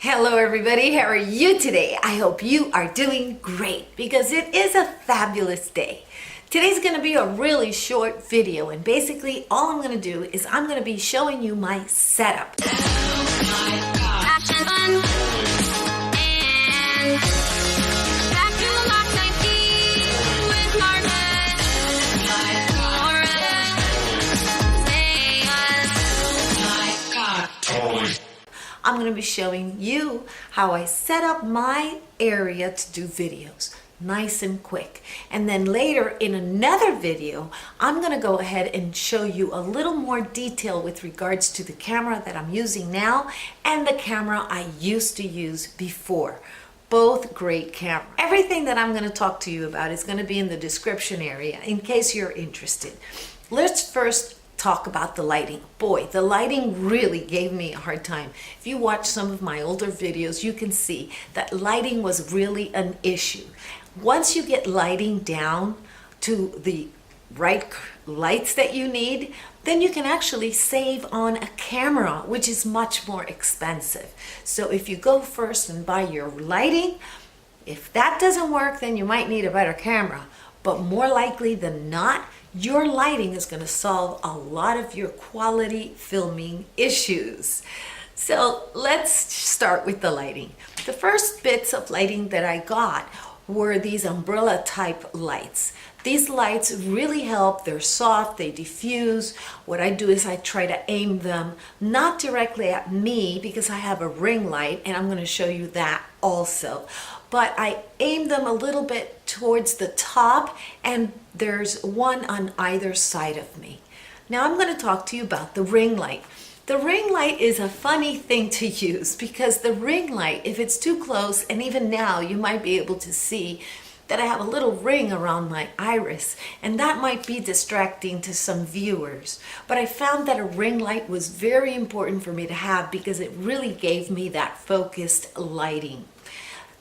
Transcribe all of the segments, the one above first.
Hello everybody, how are you today? I hope you are doing great because it is a fabulous day. Today's going to be a really short video, and basically all I'm going to do is I'm going to be showing you my setup. I'm going to be showing you how I set up my area to do videos nice and quick. And then later in another video, I'm going to go ahead and show you a little more detail with regards to the camera that I'm using now and the camera I used to use before. Both great cameras. Everything that I'm going to talk to you about is going to be in the description area in case you're interested. Let's first talk about the lighting. Boy, the lighting really gave me a hard time. If you watch some of my older videos, you can see that lighting was really an issue. Once you get lighting down to the right lights that you need, then you can actually save on a camera, which is much more expensive. So if you go first and buy your lighting, if that doesn't work, then you might need a better camera. But more likely than not, your lighting is going to solve a lot of your quality filming issues. So let's start with the lighting. The first bits of lighting that I got were these umbrella type lights. These lights really help. They're soft, they diffuse. What I do is I try to aim them not directly at me because I have a ring light, and I'm going to show you that also. But I aim them a little bit towards the top, and there's one on either side of me. Now I'm going to talk to you about the ring light. The ring light is a funny thing to use because the ring light, if it's too close, and even now you might be able to see that I have a little ring around my iris, and that might be distracting to some viewers. But I found that a ring light was very important for me to have because it really gave me that focused lighting.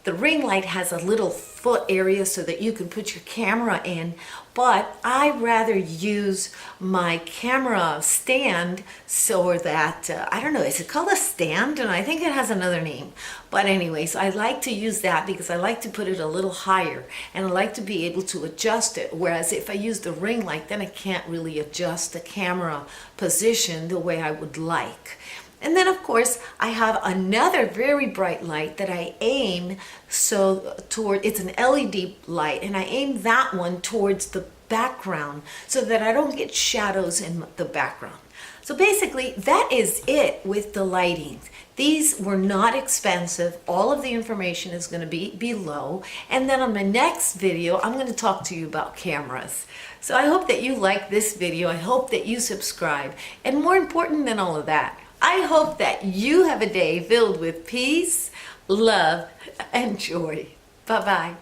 The ring light has a little foot area so that you can put your camera in, but I rather use my camera stand so that, I don't know, is it called a stand? And I think it has another name. But anyways, I like to use that because I like to put it a little higher and I like to be able to adjust it. Whereas if I use the ring light, then I can't really adjust the camera position the way I would like. And then of course I have another very bright light that I aim it's an LED light, and I aim that one towards the background so that I don't get shadows in the background. So basically that is it with the lighting. These were not expensive. All of the information is going to be below. And then on my next video, I'm going to talk to you about cameras. So I hope that you like this video. I hope that you subscribe. And more important than all of that, I hope that you have a day filled with peace, love, and joy. Bye-bye.